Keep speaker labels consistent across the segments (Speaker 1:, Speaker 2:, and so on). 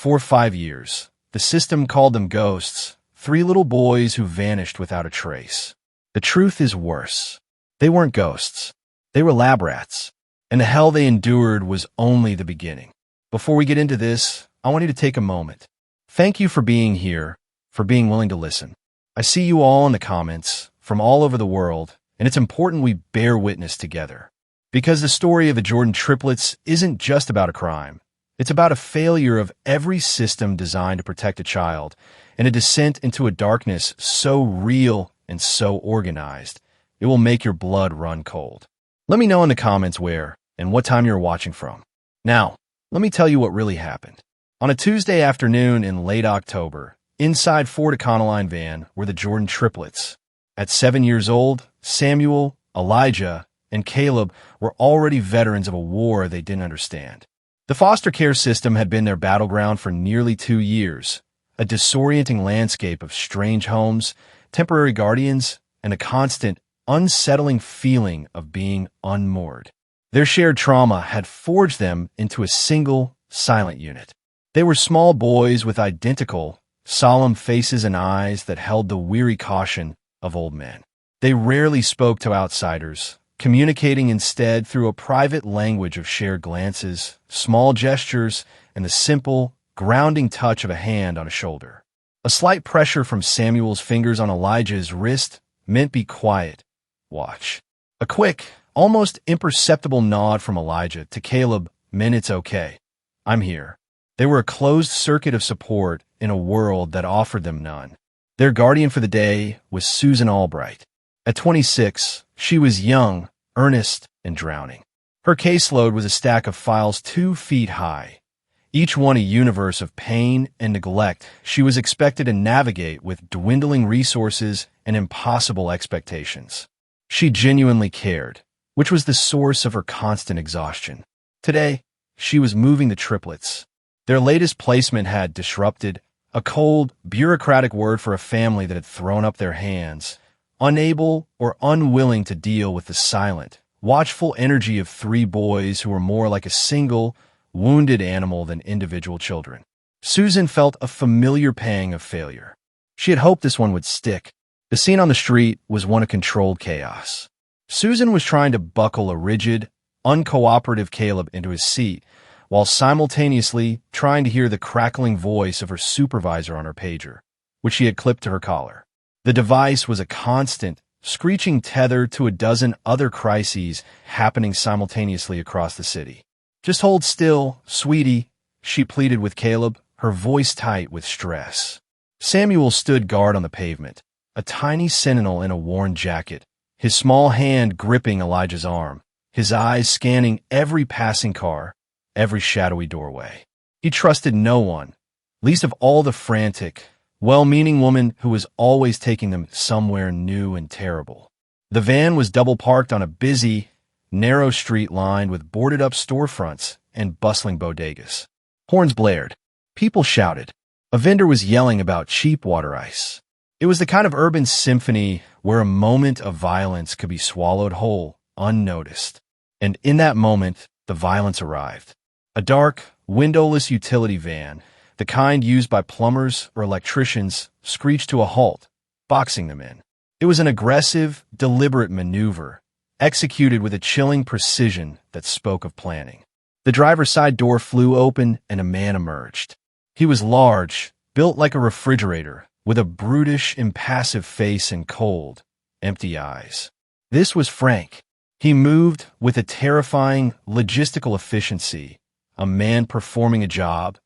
Speaker 1: For 5 years, the system called them ghosts, 3 little boys who vanished without a trace. The truth is worse. They weren't ghosts. They were lab rats, and the hell they endured was only the beginning. Before we get into this, I want you to take a moment. Thank you for being here, for being willing to listen. I see you all in the comments, from all over the world, and it's important we bear witness together. Because the story of the Jordan triplets isn't just about a crime. It's about a failure of every system designed to protect a child, and a descent into a darkness so real and so organized, it will make your blood run cold. Let me know in the comments where and what time you're watching from. Now, let me tell you what really happened. On a Tuesday afternoon in late October, inside Ford Econoline van were the Jordan triplets. At 7 years old, Samuel, Elijah, and Caleb were already veterans of a war they didn't understand. The foster care system had been their battleground for nearly 2 years, a disorienting landscape of strange homes, temporary guardians, and a constant, unsettling feeling of being unmoored. Their shared trauma had forged them into a single, silent unit. They were small boys with identical, solemn faces and eyes that held the weary caution of old men. They rarely spoke to outsiders, communicating instead through a private language of shared glances, small gestures, and the simple, grounding touch of a hand on a shoulder. A slight pressure from Samuel's fingers on Elijah's wrist meant be quiet, watch. A quick, almost imperceptible nod from Elijah to Caleb meant it's okay. I'm here. They were a closed circuit of support in a world that offered them none. Their guardian for the day was Susan Albright. At 26, she was young, earnest, and drowning. Her caseload was a stack of files 2 feet high, each one a universe of pain and neglect she was expected to navigate with dwindling resources and impossible expectations. She genuinely cared, which was the source of her constant exhaustion. Today, she was moving the triplets. Their latest placement had disrupted, a cold, bureaucratic word for a family that had thrown up their hands, unable or unwilling to deal with the silent, watchful energy of 3 boys who were more like a single, wounded animal than individual children. Susan felt a familiar pang of failure. She had hoped this one would stick. The scene on the street was one of controlled chaos. Susan was trying to buckle a rigid, uncooperative Caleb into his seat, while simultaneously trying to hear the crackling voice of her supervisor on her pager, which she had clipped to her collar. The device was a constant, screeching tether to a dozen other crises happening simultaneously across the city. "Just hold still, sweetie," she pleaded with Caleb, her voice tight with stress. Samuel stood guard on the pavement, a tiny sentinel in a worn jacket, his small hand gripping Elijah's arm, his eyes scanning every passing car, every shadowy doorway. He trusted no one, least of all the frantic, well-meaning woman who was always taking them somewhere new and terrible. The van was double-parked on a busy, narrow street lined with boarded-up storefronts and bustling bodegas. Horns blared. People shouted. A vendor was yelling about cheap water ice. It was the kind of urban symphony where a moment of violence could be swallowed whole, unnoticed. And in that moment, the violence arrived. A dark, windowless utility van, the kind used by plumbers or electricians, screeched to a halt, boxing them in. It was an aggressive, deliberate maneuver, executed with a chilling precision that spoke of planning. The driver's side door flew open and a man emerged. He was large, built like a refrigerator, with a brutish, impassive face and cold, empty eyes. This was Frank. He moved with a terrifying, logistical efficiency, a man performing a job,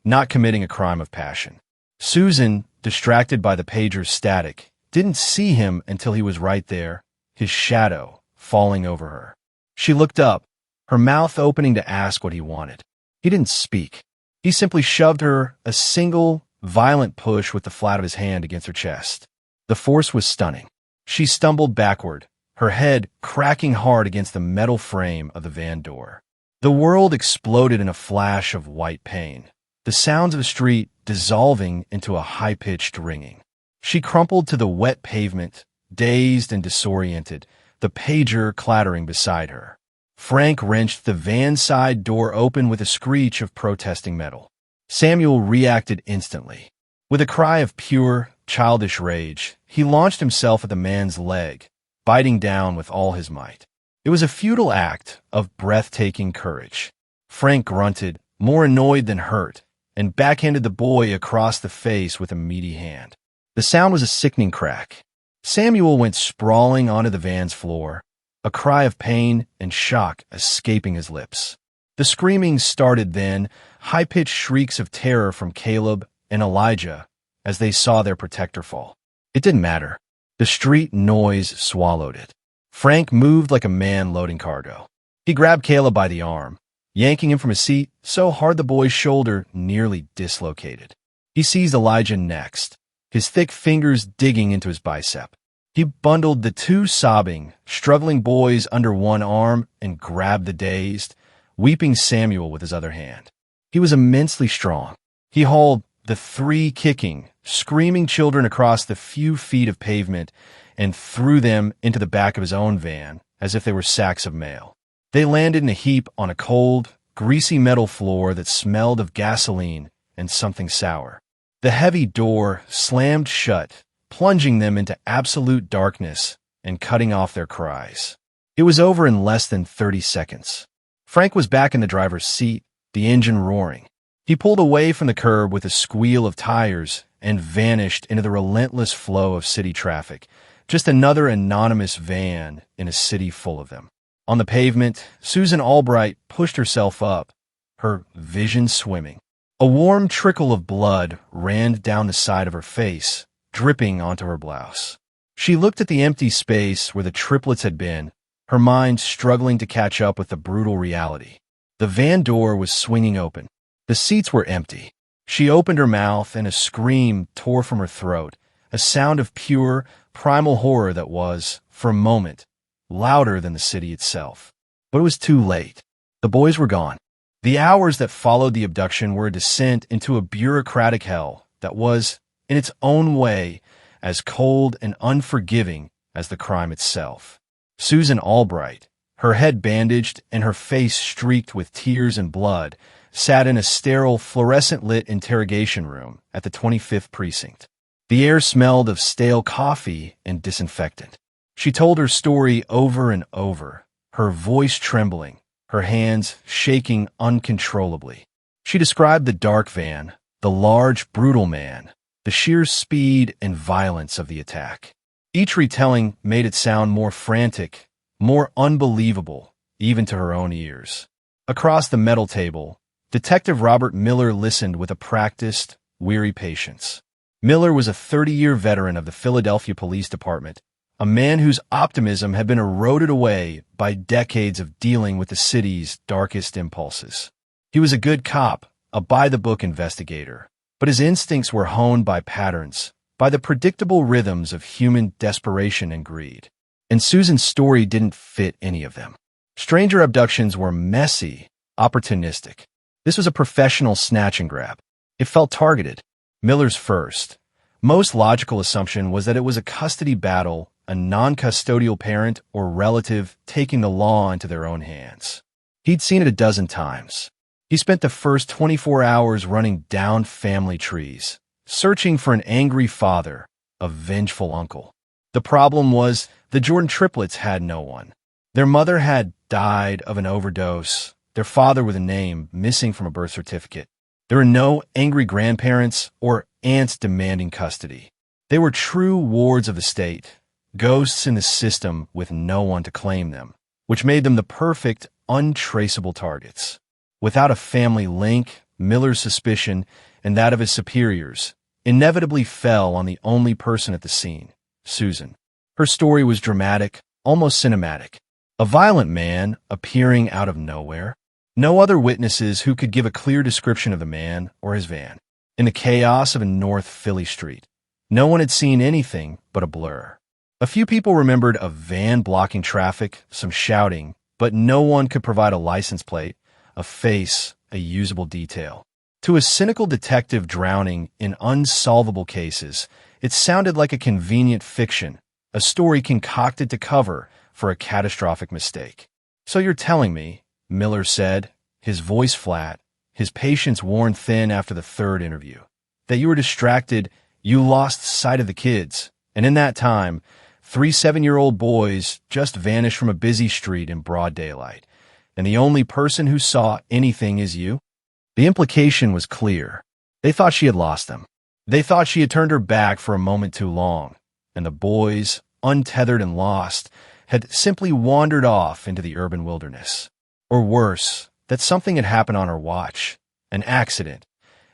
Speaker 1: not committing a crime of passion. Susan, distracted by the pager's static, didn't see him until he was right there, his shadow falling over her. She looked up, her mouth opening to ask what he wanted. He didn't speak. He simply shoved her a single, violent push with the flat of his hand against her chest. The force was stunning. She stumbled backward, her head cracking hard against the metal frame of the van door. The world exploded in a flash of white pain, the sounds of the street dissolving into a high-pitched ringing. She crumpled to the wet pavement, dazed and disoriented, the pager clattering beside her. Frank wrenched the van side door open with a screech of protesting metal. Samuel reacted instantly. With a cry of pure, childish rage, he launched himself at the man's leg, biting down with all his might. It was a futile act of breathtaking courage. Frank grunted, more annoyed than hurt, and backhanded the boy across the face with a meaty hand. The sound was a sickening crack. Samuel went sprawling onto the van's floor, a cry of pain and shock escaping his lips. The screaming started then, high-pitched shrieks of terror from Caleb and Elijah as they saw their protector fall. It didn't matter. The street noise swallowed it. Frank moved like a man loading cargo. He grabbed Caleb by the arm, yanking him from his seat so hard the boy's shoulder nearly dislocated. He seized Elijah next, his thick fingers digging into his bicep. He bundled the two sobbing, struggling boys under one arm and grabbed the dazed, weeping Samuel with his other hand. He was immensely strong. He hauled the three kicking, screaming children across the few feet of pavement and threw them into the back of his own van as if they were sacks of mail. They landed in a heap on a cold, greasy metal floor that smelled of gasoline and something sour. The heavy door slammed shut, plunging them into absolute darkness and cutting off their cries. It was over in less than 30 seconds. Frank was back in the driver's seat, the engine roaring. He pulled away from the curb with a squeal of tires and vanished into the relentless flow of city traffic, just another anonymous van in a city full of them. On the pavement, Susan Albright pushed herself up, her vision swimming. A warm trickle of blood ran down the side of her face, dripping onto her blouse. She looked at the empty space where the triplets had been, her mind struggling to catch up with the brutal reality. The van door was swinging open. The seats were empty. She opened her mouth and a scream tore from her throat, a sound of pure, primal horror that was, for a moment, louder than the city itself. But it was too late. The boys were gone. The hours that followed the abduction were a descent into a bureaucratic hell that was, in its own way, as cold and unforgiving as the crime itself. Susan Albright, her head bandaged and her face streaked with tears and blood, sat in a sterile, fluorescent-lit interrogation room at the 25th Precinct. The air smelled of stale coffee and disinfectant. She told her story over and over, her voice trembling, her hands shaking uncontrollably. She described the dark van, the large, brutal man, the sheer speed and violence of the attack. Each retelling made it sound more frantic, more unbelievable, even to her own ears. Across the metal table, Detective Robert Miller listened with a practiced, weary patience. Miller was a 30-year veteran of the Philadelphia Police Department, a man whose optimism had been eroded away by decades of dealing with the city's darkest impulses. He was a good cop, a by-the-book investigator, but his instincts were honed by patterns, by the predictable rhythms of human desperation and greed. And Susan's story didn't fit any of them. Stranger abductions were messy, opportunistic. This was a professional snatch and grab. It felt targeted. Miller's first, most logical assumption was that it was a custody battle, a non-custodial parent or relative taking the law into their own hands. He'd seen it a dozen times. He spent the first 24 hours running down family trees, searching for an angry father, a vengeful uncle. The problem was the Jordan triplets had no one. Their mother had died of an overdose, their father with a name missing from a birth certificate. There were no angry grandparents or aunts demanding custody. They were true wards of the state, ghosts in the system with no one to claim them, which made them the perfect, untraceable targets. Without a family link, Miller's suspicion and that of his superiors inevitably fell on the only person at the scene, Susan. Her story was dramatic, almost cinematic. A violent man appearing out of nowhere. No other witnesses who could give a clear description of the man or his van. In the chaos of a North Philly street, no one had seen anything but a blur. A few people remembered a van blocking traffic, some shouting, but no one could provide a license plate, a face, a usable detail. To a cynical detective drowning in unsolvable cases, it sounded like a convenient fiction, a story concocted to cover for a catastrophic mistake. "So you're telling me," Miller said, his voice flat, his patience worn thin after the third interview. That you were distracted, you lost sight of the kids, and in that time, 3 7-year-old boys just vanished from a busy street in broad daylight, and the only person who saw anything is you? The implication was clear. They thought she had lost them. They thought she had turned her back for a moment too long, and the boys, untethered and lost, had simply wandered off into the urban wilderness. Or worse, that something had happened on her watch, an accident,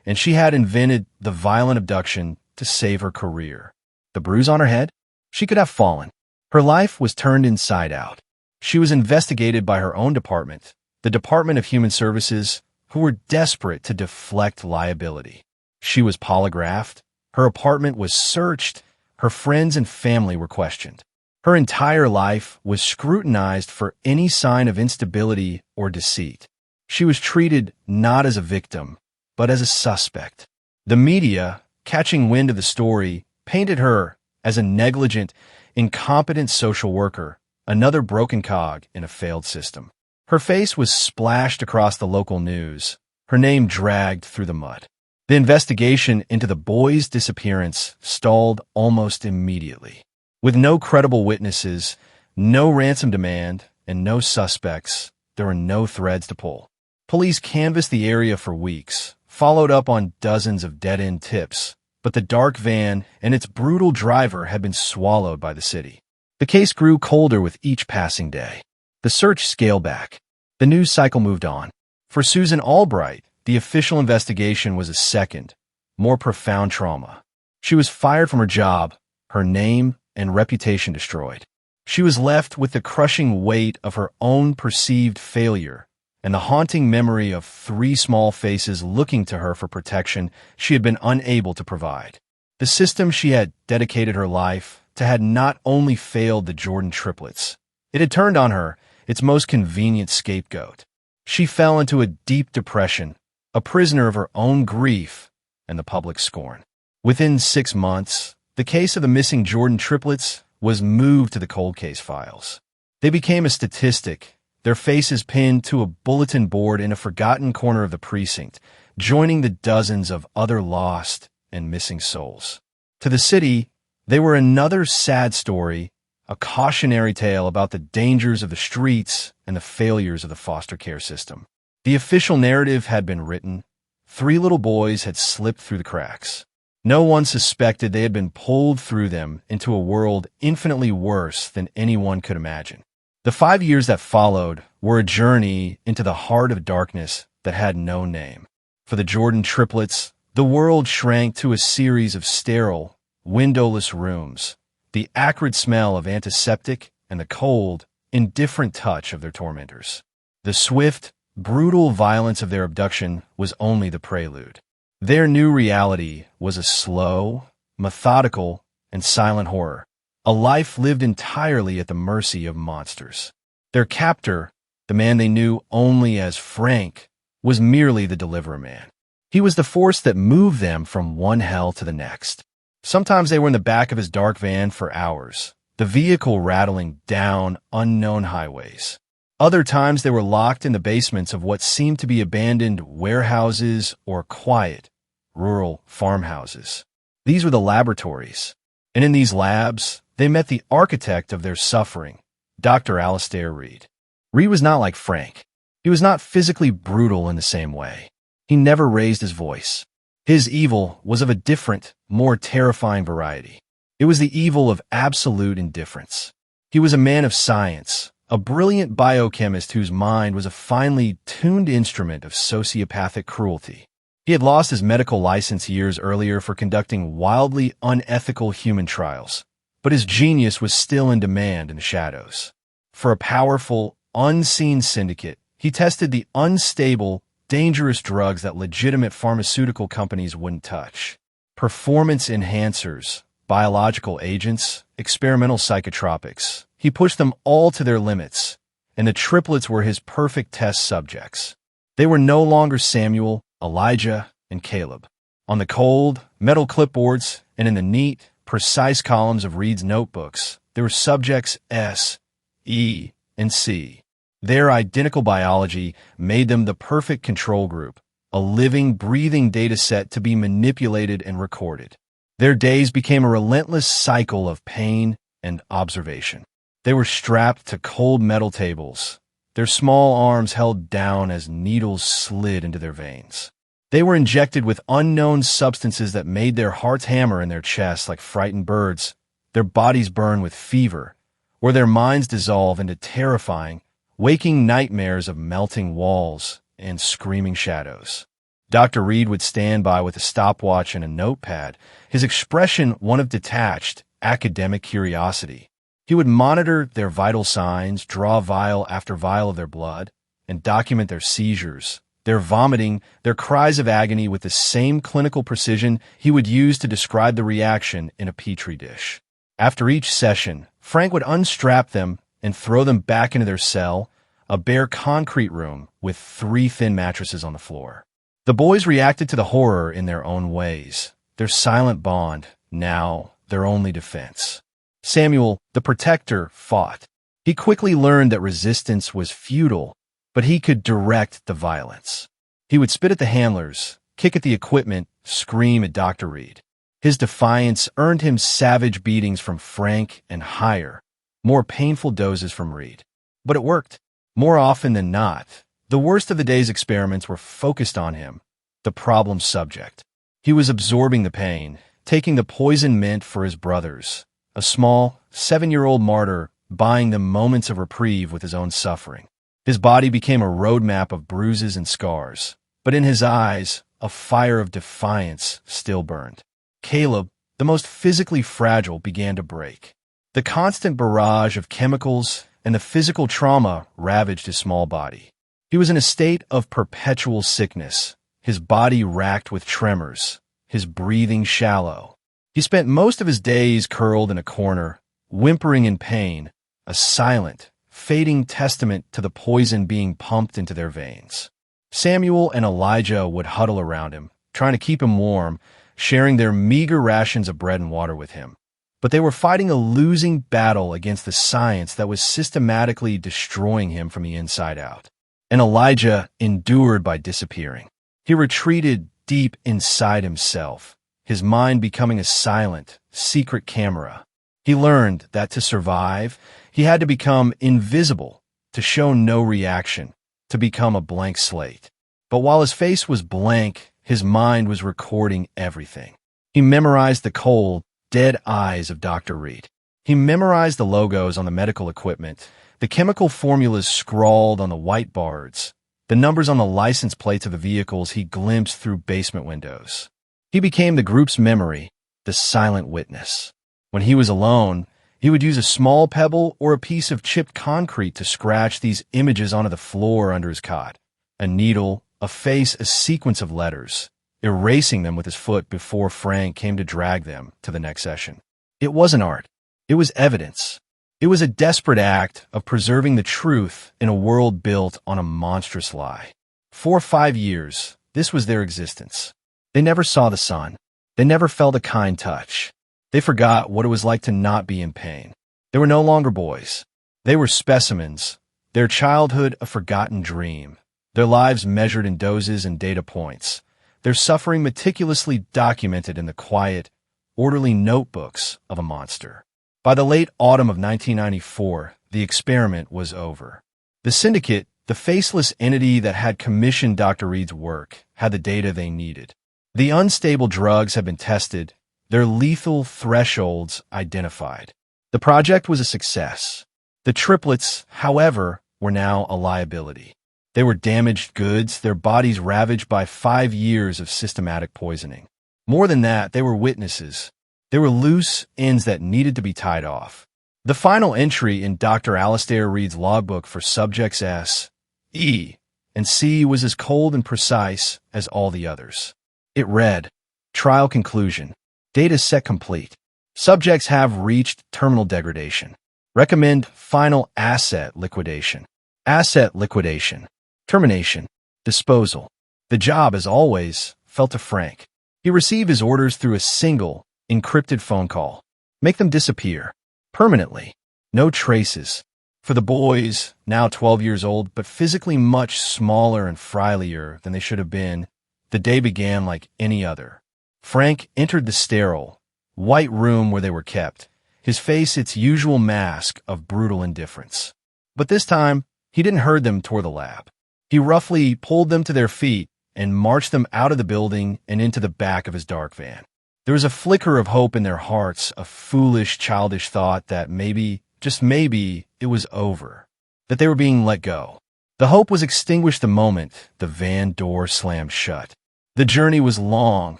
Speaker 1: and she had invented the violent abduction to save her career. The bruise on her head? She could have fallen. Her life was turned inside out. She was investigated by her own department, the Department of Human Services, who were desperate to deflect liability. She was polygraphed. Her apartment was searched. Her friends and family were questioned. Her entire life was scrutinized for any sign of instability or deceit. She was treated not as a victim, but as a suspect. The media, catching wind of the story, painted her as a negligent, incompetent social worker, another broken cog in a failed system. Her face was splashed across the local news, her name dragged through the mud. The investigation into the boy's disappearance stalled almost immediately. With no credible witnesses, no ransom demand, and no suspects, there were no threads to pull. Police canvassed the area for weeks, followed up on dozens of dead-end tips, but the dark van and its brutal driver had been swallowed by the city. The case grew colder with each passing day. The search scaled back. The news cycle moved on. For Susan Albright, the official investigation was a second, more profound trauma. She was fired from her job, her name and reputation destroyed. She was left with the crushing weight of her own perceived failure and the haunting memory of 3 small faces looking to her for protection she had been unable to provide. The system she had dedicated her life to had not only failed the Jordan triplets, it had turned on her its most convenient scapegoat. She fell into a deep depression, a prisoner of her own grief and the public scorn. Within 6 months, the case of the missing Jordan triplets was moved to the cold case files. They became a statistic, their faces pinned to a bulletin board in a forgotten corner of the precinct, joining the dozens of other lost and missing souls. To the city, they were another sad story, a cautionary tale about the dangers of the streets and the failures of the foster care system. The official narrative had been written. 3 little boys had slipped through the cracks. No one suspected they had been pulled through them into a world infinitely worse than anyone could imagine. The 5 years that followed were a journey into the heart of darkness that had no name. For the Jordan triplets, the world shrank to a series of sterile, windowless rooms, the acrid smell of antiseptic and the cold, indifferent touch of their tormentors. The swift, brutal violence of their abduction was only the prelude. Their new reality was a slow, methodical, and silent horror, a life lived entirely at the mercy of monsters. Their captor, the man they knew only as Frank, was merely the deliverer man. He was the force that moved them from one hell to the next. Sometimes they were in the back of his dark van for hours, the vehicle rattling down unknown highways. Other times they were locked in the basements of what seemed to be abandoned warehouses or quiet, rural farmhouses. These were the laboratories, and in these labs, they met the architect of their suffering, Dr. Alastair Reed. Reed was not like Frank. He was not physically brutal in the same way. He never raised his voice. His evil was of a different, more terrifying variety. It was the evil of absolute indifference. He was a man of science, a brilliant biochemist whose mind was a finely tuned instrument of sociopathic cruelty. He had lost his medical license years earlier for conducting wildly unethical human trials, but his genius was still in demand in the shadows. For a powerful, unseen syndicate, he tested the unstable, dangerous drugs that legitimate pharmaceutical companies wouldn't touch. Performance enhancers, biological agents, experimental psychotropics. He pushed them all to their limits, and the triplets were his perfect test subjects. They were no longer Samuel, Elijah, and Caleb. On the cold, metal clipboards and in the neat, precise columns of Reed's notebooks, there were subjects S, E, and C. Their identical biology made them the perfect control group, a living, breathing data set to be manipulated and recorded. Their days became a relentless cycle of pain and observation. They were strapped to cold metal tables, their small arms held down as needles slid into their veins. They were injected with unknown substances that made their hearts hammer in their chests like frightened birds, their bodies burn with fever, or their minds dissolve into terrifying, waking nightmares of melting walls and screaming shadows. Dr. Reed would stand by with a stopwatch and a notepad, his expression one of detached, academic curiosity. He would monitor their vital signs, draw vial after vial of their blood, and document their seizures, their vomiting, their cries of agony with the same clinical precision he would use to describe the reaction in a petri dish. After each session, Frank would unstrap them and throw them back into their cell, a bare concrete room with 3 thin mattresses on the floor. The boys reacted to the horror in their own ways, their silent bond, now their only defense. Samuel, the protector, fought. He quickly learned that resistance was futile, but he could direct the violence. He would spit at the handlers, kick at the equipment, scream at Dr. Reed. His defiance earned him savage beatings from Frank and higher, more painful doses from Reed. But it worked. More often than not, the worst of the day's experiments were focused on him, the problem subject. He was absorbing the pain, taking the poison meant for his brothers, a small, 7-year-old martyr buying them moments of reprieve with his own suffering. His body became a roadmap of bruises and scars, but in his eyes, a fire of defiance still burned. Caleb, the most physically fragile, began to break. The constant barrage of chemicals and the physical trauma ravaged his small body. He was in a state of perpetual sickness, his body racked with tremors, his breathing shallow. He spent most of his days curled in a corner, whimpering in pain, a silent, fading testament to the poison being pumped into their veins. Samuel and Elijah would huddle around him, trying to keep him warm, sharing their meager rations of bread and water with him. But they were fighting a losing battle against the science that was systematically destroying him from the inside out. And Elijah endured by disappearing. He retreated deep inside himself, his mind becoming a silent, secret camera. He learned that to survive, he had to become invisible, to show no reaction, to become a blank slate. But while his face was blank, his mind was recording everything. He memorized the cold, dead eyes of Dr. Reed. He memorized the logos on the medical equipment, the chemical formulas scrawled on the whiteboards, the numbers on the license plates of the vehicles he glimpsed through basement windows. He became the group's memory, the silent witness. When he was alone, he would use a small pebble or a piece of chipped concrete to scratch these images onto the floor under his cot. A needle, a face, a sequence of letters, erasing them with his foot before Frank came to drag them to the next session. It wasn't art. It was evidence. It was a desperate act of preserving the truth in a world built on a monstrous lie. For 5 years, this was their existence. They never saw the sun. They never felt a kind touch. They forgot what it was like to not be in pain. They were no longer boys. They were specimens, their childhood a forgotten dream, their lives measured in doses and data points, their suffering meticulously documented in the quiet, orderly notebooks of a monster. By the late autumn of 1994, the experiment was over. The syndicate, the faceless entity that had commissioned Dr. Reed's work, had the data they needed. The unstable drugs had been tested, their lethal thresholds identified. The project was a success. The triplets, however, were now a liability. They were damaged goods, their bodies ravaged by 5 years of systematic poisoning. More than that, they were witnesses. They were loose ends that needed to be tied off. The final entry in Dr. Alistair Reed's logbook for subjects S, E, and C was as cold and precise as all the others. It read, Trial conclusion. Data set complete. Subjects have reached terminal degradation. Recommend final asset liquidation. Asset liquidation. Termination. Disposal. The job, as always, fell to Frank. He received his orders through a single, encrypted phone call. Make them disappear. Permanently. No traces. For the boys, now 12 years old, but physically much smaller and frilier than they should have been, The day began like any other. Frank entered the sterile, white room where they were kept, his face its usual mask of brutal indifference. But this time, he didn't herd them toward the lab. He roughly pulled them to their feet and marched them out of the building and into the back of his dark van. There was a flicker of hope in their hearts, a foolish, childish thought that maybe, just maybe, it was over, that they were being let go. The hope was extinguished the moment the van door slammed shut. The journey was long,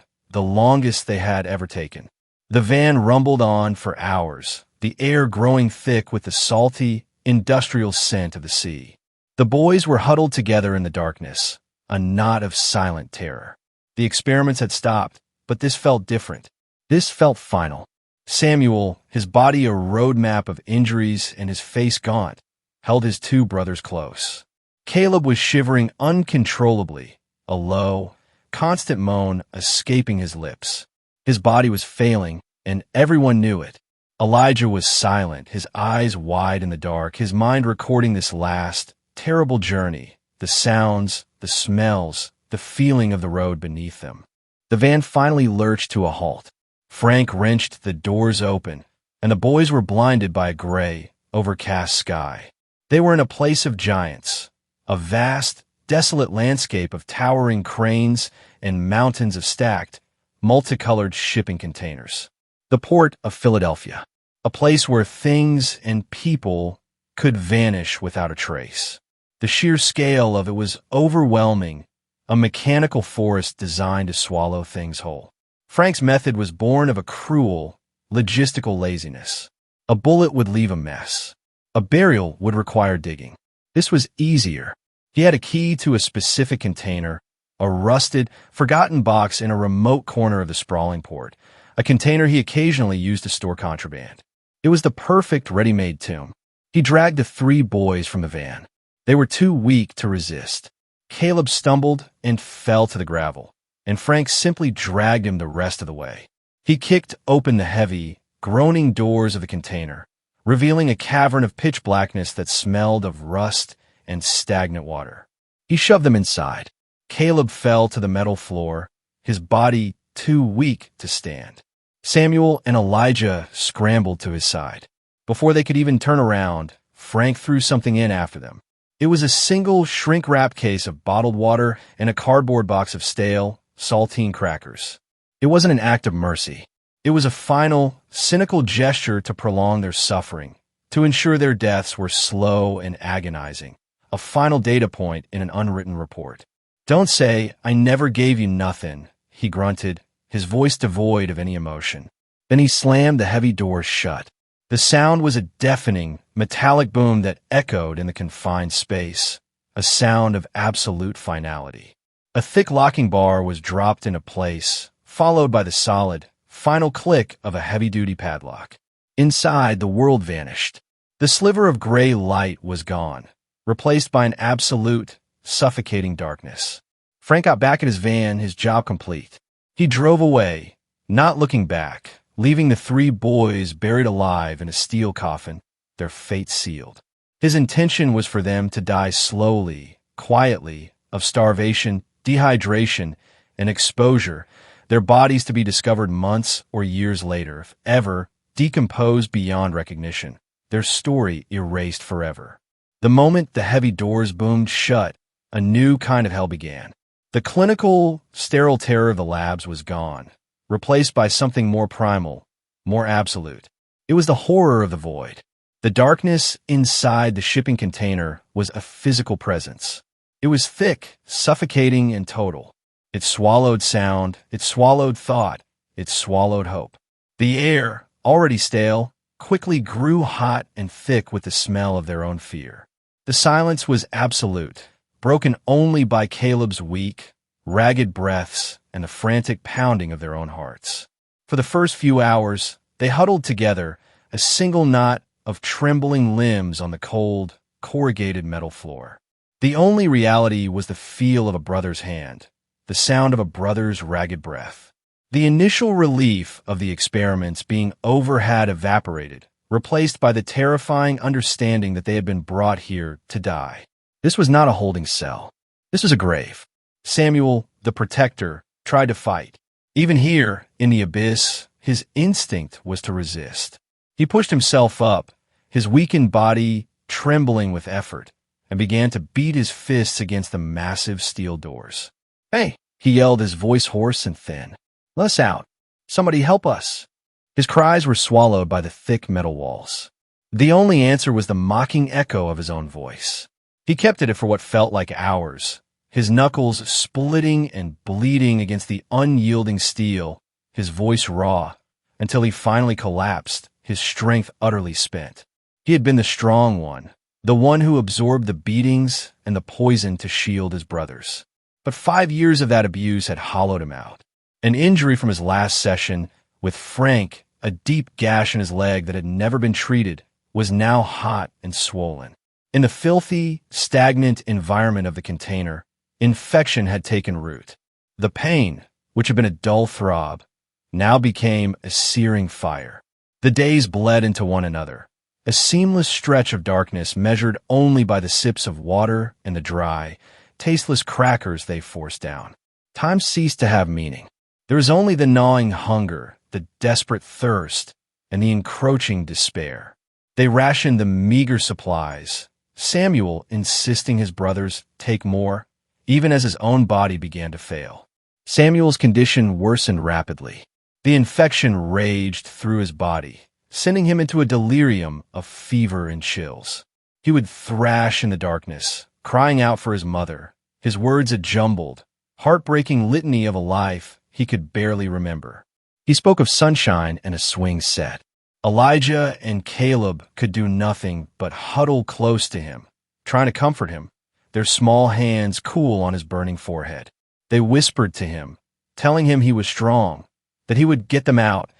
Speaker 1: the longest they had ever taken. The van rumbled on for hours, the air growing thick with the salty, industrial scent of the sea. The boys were huddled together in the darkness, a knot of silent terror. The experiments had stopped, but this felt different. This felt final. Samuel, his body a roadmap of injuries and his face gaunt, held his two brothers close. Caleb was shivering uncontrollably, a low, constant moan escaping his lips. His body was failing, and everyone knew it. Elijah was silent, his eyes wide in the dark, his mind recording this last, terrible journey, the sounds, the smells, the feeling of the road beneath them. The van finally lurched to a halt. Frank wrenched the doors open, and the boys were blinded by a gray, overcast sky. They were in a place of giants, a vast, desolate landscape of towering cranes and mountains of stacked, multicolored shipping containers. The port of Philadelphia, a place where things and people could vanish without a trace. The sheer scale of it was overwhelming, a mechanical forest designed to swallow things whole. Frank's method was born of a cruel, logistical laziness. A bullet would leave a mess. A burial would require digging. This was easier. He had a key to a specific container, a rusted, forgotten box in a remote corner of the sprawling port, a container he occasionally used to store contraband. It was the perfect ready-made tomb. He dragged the three boys from the van. They were too weak to resist. Caleb stumbled and fell to the gravel, and Frank simply dragged him the rest of the way. He kicked open the heavy, groaning doors of the container, revealing a cavern of pitch blackness that smelled of rust and stagnant water. He shoved them inside. Caleb fell to the metal floor, his body too weak to stand. Samuel and Elijah scrambled to his side. Before they could even turn around, Frank threw something in after them. It was a single shrink-wrap case of bottled water and a cardboard box of stale, saltine crackers. It wasn't an act of mercy. It was a final, cynical gesture to prolong their suffering, to ensure their deaths were slow and agonizing, a final data point in an unwritten report. "Don't say, I never gave you nothing," he grunted, his voice devoid of any emotion. Then he slammed the heavy doors shut. The sound was a deafening, metallic boom that echoed in the confined space, a sound of absolute finality. A thick locking bar was dropped into place, followed by the solid, final click of a heavy-duty padlock. Inside, the world vanished. The sliver of gray light was gone, replaced by an absolute, suffocating darkness. Frank got back at his van, his job complete. He drove away, not looking back, leaving the three boys buried alive in a steel coffin, their fate sealed. His intention was for them to die slowly, quietly, of starvation, dehydration, and exposure, their bodies to be discovered months or years later, if ever, decomposed beyond recognition, their story erased forever. The moment the heavy doors boomed shut, a new kind of hell began. The clinical, sterile terror of the labs was gone, replaced by something more primal, more absolute. It was the horror of the void. The darkness inside the shipping container was a physical presence. It was thick, suffocating, and total. It swallowed sound, it swallowed thought, it swallowed hope. The air, already stale, quickly grew hot and thick with the smell of their own fear. The silence was absolute, broken only by Caleb's weak, ragged breaths and the frantic pounding of their own hearts. For the first few hours, they huddled together, a single knot of trembling limbs on the cold, corrugated metal floor. The only reality was the feel of a brother's hand, the sound of a brother's ragged breath. The initial relief of the experiments being over had evaporated, replaced by the terrifying understanding that they had been brought here to die. This was not a holding cell. This was a grave. Samuel, the protector, tried to fight. Even here, in the abyss, his instinct was to resist. He pushed himself up, his weakened body trembling with effort, and began to beat his fists against the massive steel doors. "Hey!" he yelled, his voice hoarse and thin. "Let us out. Somebody help us." His cries were swallowed by the thick metal walls. The only answer was the mocking echo of his own voice. He kept at it for what felt like hours, his knuckles splitting and bleeding against the unyielding steel, his voice raw, until he finally collapsed, his strength utterly spent. He had been the strong one, the one who absorbed the beatings and the poison to shield his brothers. But 5 years of that abuse had hollowed him out. An injury from his last session, with Frank, a deep gash in his leg that had never been treated, was now hot and swollen. In the filthy, stagnant environment of the container, infection had taken root. The pain, which had been a dull throb, now became a searing fire. The days bled into one another, a seamless stretch of darkness measured only by the sips of water and the dry, tasteless crackers they forced down. Time ceased to have meaning. There was only the gnawing hunger, the desperate thirst, and the encroaching despair. They rationed the meager supplies, Samuel insisting his brothers take more, even as his own body began to fail. Samuel's condition worsened rapidly. The infection raged through his body, sending him into a delirium of fever and chills. He would thrash in the darkness, crying out for his mother, his words a jumbled, heartbreaking litany of a life he could barely remember. He spoke of sunshine and a swing set. Elijah and Caleb could do nothing but huddle close to him, trying to comfort him, their small hands cool on his burning forehead. They whispered to him, telling him he was strong, that he would get them out,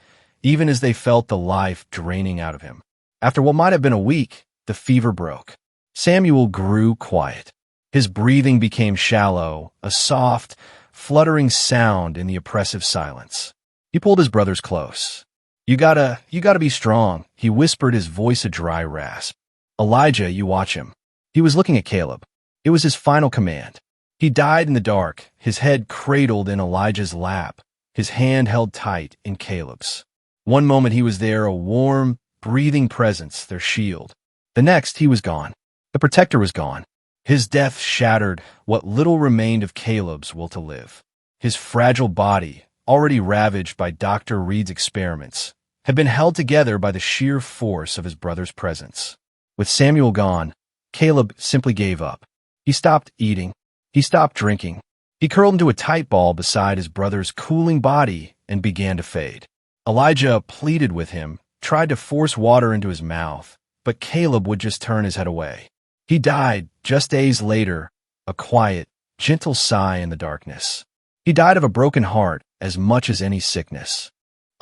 Speaker 1: even as they felt the life draining out of him. After what might have been a week, the fever broke. Samuel grew quiet. His breathing became shallow, a soft, fluttering sound in the oppressive silence. He pulled his brothers close. You gotta be strong," he whispered, his voice a dry rasp. "Elijah, you watch him." He was looking at Caleb. It was his final command. He died in the dark, his head cradled in Elijah's lap, his hand held tight in Caleb's. One moment he was there, a warm, breathing presence, their shield. The next, he was gone. The protector was gone. His death shattered what little remained of Caleb's will to live. His fragile body, already ravaged by Dr. Reed's experiments, had been held together by the sheer force of his brother's presence. With Samuel gone, Caleb simply gave up. He stopped eating. He stopped drinking. He curled into a tight ball beside his brother's cooling body and began to fade. Elijah pleaded with him, tried to force water into his mouth, but Caleb would just turn his head away. He died just days later, a quiet, gentle sigh in the darkness. He died of a broken heart as much as any sickness.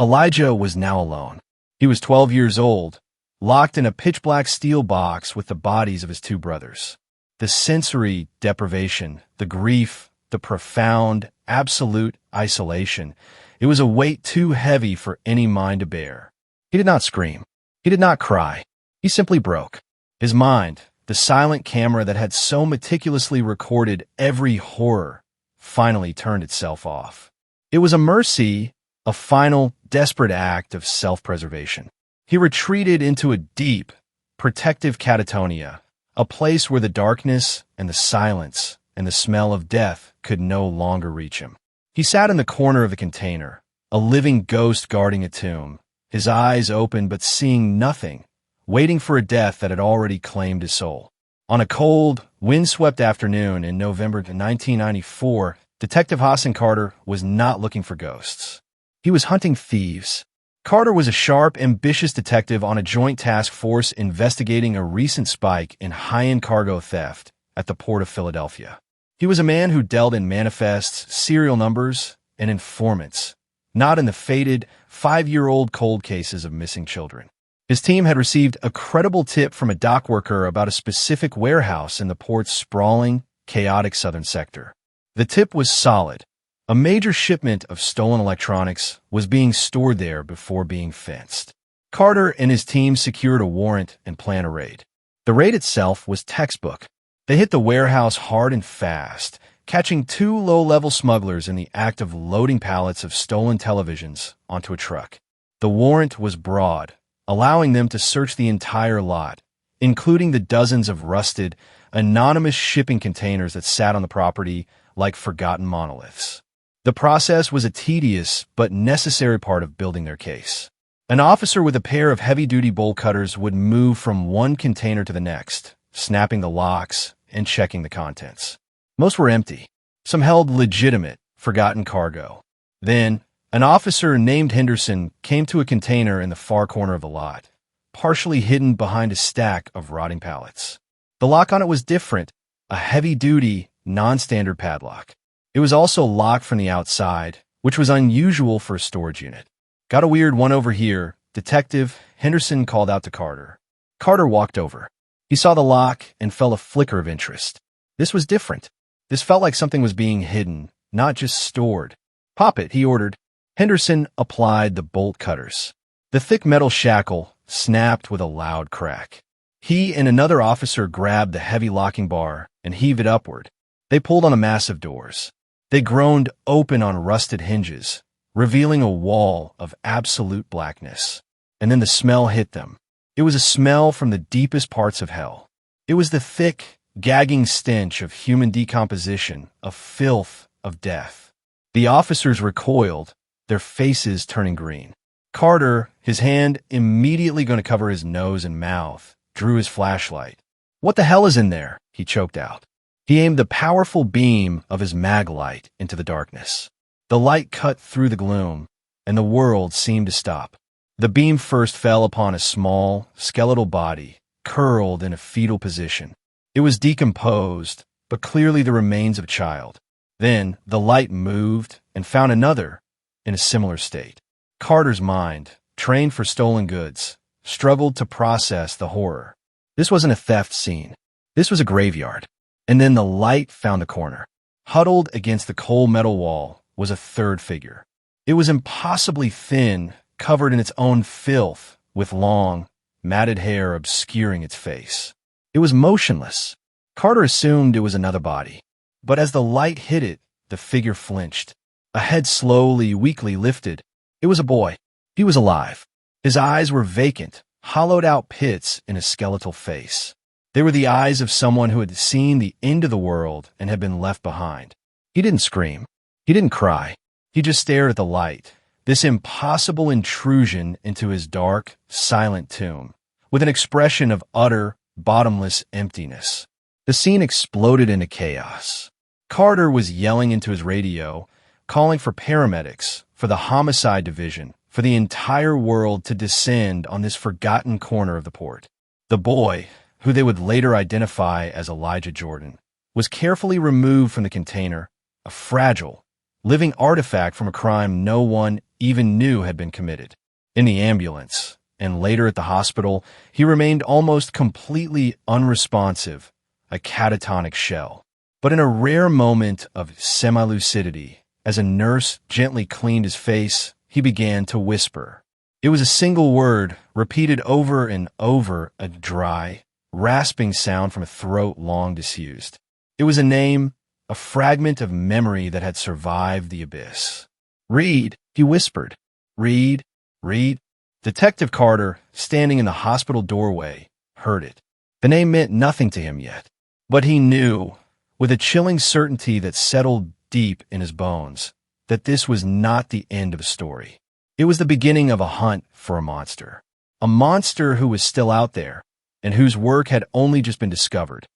Speaker 1: Elijah was now alone. He was 12 years old, locked in a pitch-black steel box with the bodies of his two brothers. The sensory deprivation, the grief, the profound, absolute isolation, it was a weight too heavy for any mind to bear. He did not scream. He did not cry. He simply broke. His mind, the silent camera that had so meticulously recorded every horror, finally turned itself off. It was a mercy, a final, desperate act of self-preservation. He retreated into a deep, protective catatonia, a place where the darkness and the silence and the smell of death could no longer reach him. He sat in the corner of the container, a living ghost guarding a tomb, his eyes open but seeing nothing, waiting for a death that had already claimed his soul. On a cold, windswept afternoon in November 1994, Detective Hassan Carter was not looking for ghosts. He was hunting thieves. Carter was a sharp, ambitious detective on a joint task force investigating a recent spike in high-end cargo theft at the Port of Philadelphia. He was a man who dealt in manifests, serial numbers, and informants, not in the faded, 5-year-old cold cases of missing children. His team had received a credible tip from a dock worker about a specific warehouse in the port's sprawling, chaotic southern sector. The tip was solid. A major shipment of stolen electronics was being stored there before being fenced. Carter and his team secured a warrant and planned a raid. The raid itself was textbook. They hit the warehouse hard and fast, catching two low-level smugglers in the act of loading pallets of stolen televisions onto a truck. The warrant was broad, allowing them to search the entire lot, including the dozens of rusted, anonymous shipping containers that sat on the property like forgotten monoliths. The process was a tedious but necessary part of building their case. An officer with a pair of heavy-duty bolt cutters would move from one container to the next, snapping the locks and checking the contents. Most were empty. Some held legitimate, forgotten cargo. Then, an officer named Henderson came to a container in the far corner of the lot, partially hidden behind a stack of rotting pallets. The lock on it was different, a heavy-duty, non-standard padlock. It was also locked from the outside, which was unusual for a storage unit. "Got a weird one over here, Detective," Henderson called out to Carter. Carter walked over. He saw the lock and felt a flicker of interest. This was different. This felt like something was being hidden, not just stored. "Pop it," he ordered. Henderson applied the bolt cutters. The thick metal shackle snapped with a loud crack. He and another officer grabbed the heavy locking bar and heaved it upward. They pulled on the massive doors. They groaned open on rusted hinges, revealing a wall of absolute blackness. And then the smell hit them. It was a smell from the deepest parts of hell. It was the thick, gagging stench of human decomposition, of filth, of death. The officers recoiled, their faces turning green. Carter, his hand immediately going to cover his nose and mouth, drew his flashlight. "What the hell is in there?" he choked out. He aimed the powerful beam of his mag light into the darkness. The light cut through the gloom, and the world seemed to stop. The beam first fell upon a small, skeletal body, curled in a fetal position. It was decomposed, but clearly the remains of a child. Then the light moved and found another in a similar state. Carter's mind, trained for stolen goods, struggled to process the horror. This wasn't a theft scene. This was a graveyard. And then the light found the corner. Huddled against the cold metal wall was a third figure. It was impossibly thin, covered in its own filth, with long, matted hair obscuring its face. It was motionless. Carter assumed it was another body. But as the light hit it, the figure flinched. A head slowly, weakly lifted. It was a boy. He was alive. His eyes were vacant, hollowed-out pits in his skeletal face. They were the eyes of someone who had seen the end of the world and had been left behind. He didn't scream. He didn't cry. He just stared at the light, this impossible intrusion into his dark, silent tomb, with an expression of utter, bottomless emptiness. The scene exploded into chaos. Carter was yelling into his radio, calling for paramedics, for the homicide division, for the entire world to descend on this forgotten corner of the port. The boy, who they would later identify as Elijah Jordan, was carefully removed from the container, a fragile, living artifact from a crime no one even knew had been committed. In the ambulance, and later at the hospital, he remained almost completely unresponsive, a catatonic shell. But in a rare moment of semi-lucidity, as a nurse gently cleaned his face, he began to whisper. It was a single word, repeated over and over, a dry, rasping sound from a throat long disused. It was a name, a fragment of memory that had survived the abyss. "Reed," he whispered. "Reed, Reed." Detective Carter, standing in the hospital doorway, heard it. The name meant nothing to him yet, but he knew, with a chilling certainty that settled deep in his bones, that this was not the end of a story. It was the beginning of a hunt for a monster who was still out there, and whose work had only just been discovered.